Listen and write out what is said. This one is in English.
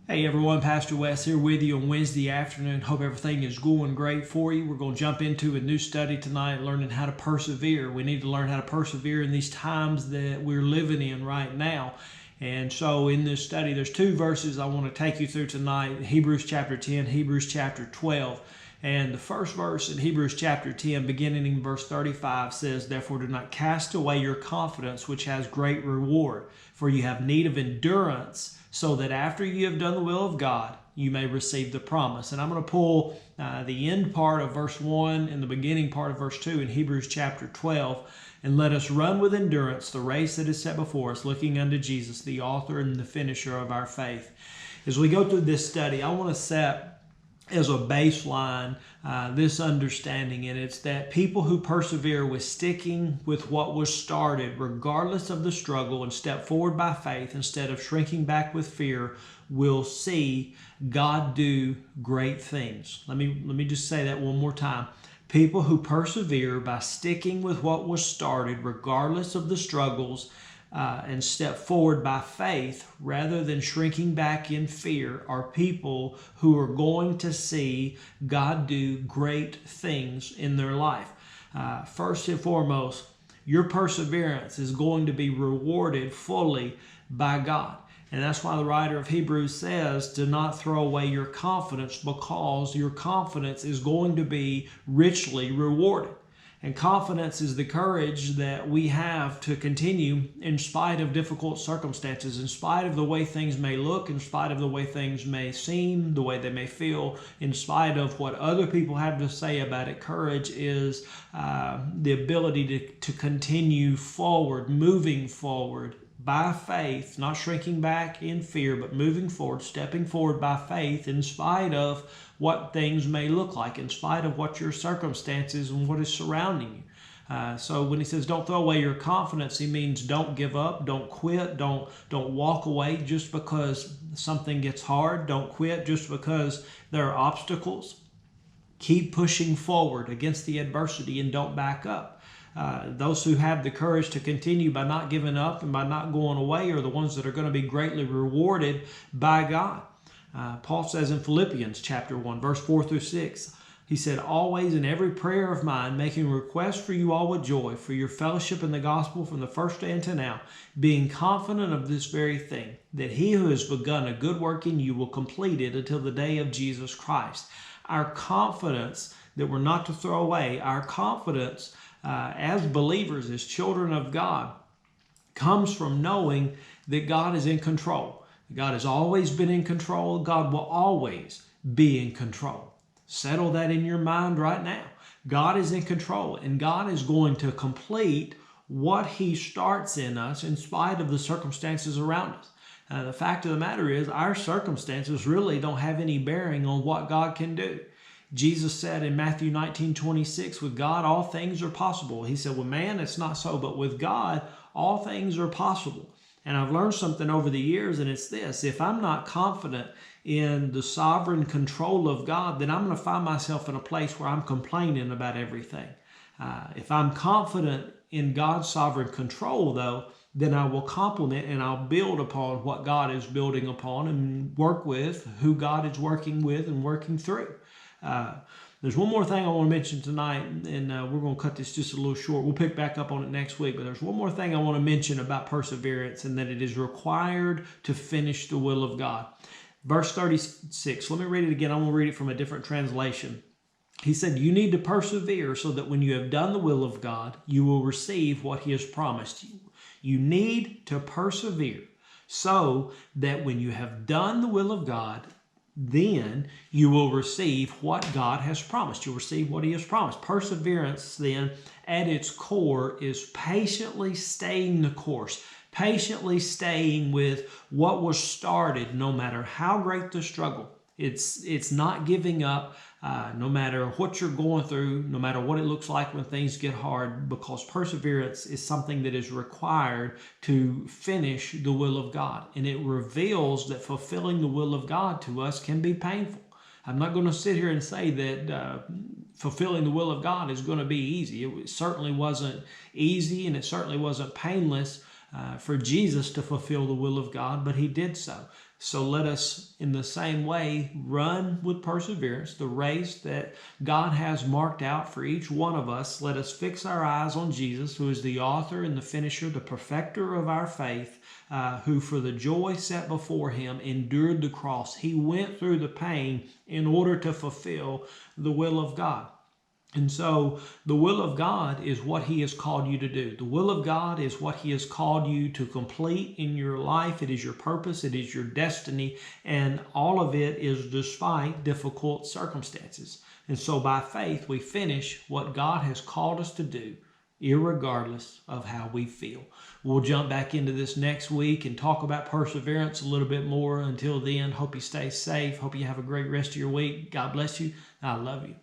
Hey everyone, Pastor Wes here with you on Wednesday afternoon. Hope everything is going great for you. We're going to jump into a new study tonight, learning how to persevere. We need to learn how to persevere in these times that we're living in right now. And so in this study, there's two verses I want to take you through tonight, Hebrews chapter 10, Hebrews chapter 12. And the first verse in Hebrews chapter 10, beginning in verse 35, says, "Therefore do not cast away your confidence, which has great reward, for you have need of endurance, so that after you have done the will of God, you may receive the promise." And I'm going to pull the end part of verse 1 and the beginning part of verse 2 in Hebrews chapter 12. "And let us run with endurance the race that is set before us, looking unto Jesus, the author and the finisher of our faith." As we go through this study, I want to set as a baseline this understanding, and it's that people who persevere with sticking with what was started, regardless of the struggle, and step forward by faith instead of shrinking back with fear, will see God do great things. Let me just say that one more time. People who persevere by sticking with what was started, regardless of the struggles, and step forward by faith rather than shrinking back in fear, are people who are going to see God do great things in their life. First and foremost, your perseverance is going to be rewarded fully by God. And that's why the writer of Hebrews says, do not throw away your confidence, because your confidence is going to be richly rewarded. And confidence is the courage that we have to continue in spite of difficult circumstances, in spite of the way things may look, in spite of the way things may seem, the way they may feel, in spite of what other people have to say about it. Courage is the ability to continue forward, moving forward by faith, not shrinking back in fear, but moving forward, stepping forward by faith in spite of what things may look like, in spite of what your circumstances and what is surrounding you. So when he says don't throw away your confidence, he means don't give up, don't quit, don't walk away just because something gets hard. Don't quit just because there are obstacles. Keep pushing forward against the adversity and don't back up. Those who have the courage to continue by not giving up and by not going away are the ones that are going to be greatly rewarded by God. Paul says in Philippians chapter 1, verse 4 through 6, he said, "Always in every prayer of mine, making request for you all with joy, for your fellowship in the gospel from the first day until now, being confident of this very thing, that he who has begun a good work in you will complete it until the day of Jesus Christ." Our confidence that we're not to throw away, our confidence as believers, as children of God, comes from knowing that God is in control. God has always been in control. God will always be in control. Settle that in your mind right now. God is in control, and God is going to complete what he starts in us in spite of the circumstances around us. The fact of the matter is, our circumstances really don't have any bearing on what God can do. Jesus said in Matthew 19:26, with God all things are possible. He said, with man it's not so, but with God all things are possible. And I've learned something over the years, and it's this: if I'm not confident in the sovereign control of God, then I'm going to find myself in a place where I'm complaining about everything. If I'm confident in God's sovereign control, though, then I will complement and I'll build upon what God is building upon and work with who God is working with and working through. There's one more thing I want to mention tonight, and we're going to cut this just a little short. We'll pick back up on it next week, but there's one more thing I want to mention about perseverance, and that it is required to finish the will of God. Verse 36, let me read it again. I'm going to read it from a different translation. He said, "You need to persevere so that when you have done the will of God, you will receive what he has promised you." You need to persevere so that when you have done the will of God, then you will receive what God has promised. You'll receive what he has promised. Perseverance, then, at its core, is patiently staying the course, patiently staying with what was started, no matter how great the struggle. It's not giving up, no matter what you're going through, no matter what it looks like when things get hard, because perseverance is something that is required to finish the will of God. And it reveals that fulfilling the will of God to us can be painful. I'm not going to sit here and say that fulfilling the will of God is going to be easy. It certainly wasn't easy, and it certainly wasn't painless for Jesus to fulfill the will of God, but he did so. So let us, in the same way, run with perseverance the race that God has marked out for each one of us. Let us fix our eyes on Jesus, who is the author and the finisher, the perfecter of our faith, who for the joy set before him endured the cross. He went through the pain in order to fulfill the will of God. And so the will of God is what he has called you to do. The will of God is what he has called you to complete in your life. It is your purpose. It is your destiny. And all of it is despite difficult circumstances. And so by faith, we finish what God has called us to do, irregardless of how we feel. We'll jump back into this next week and talk about perseverance a little bit more. Until then, hope you stay safe. Hope you have a great rest of your week. God bless you. I love you.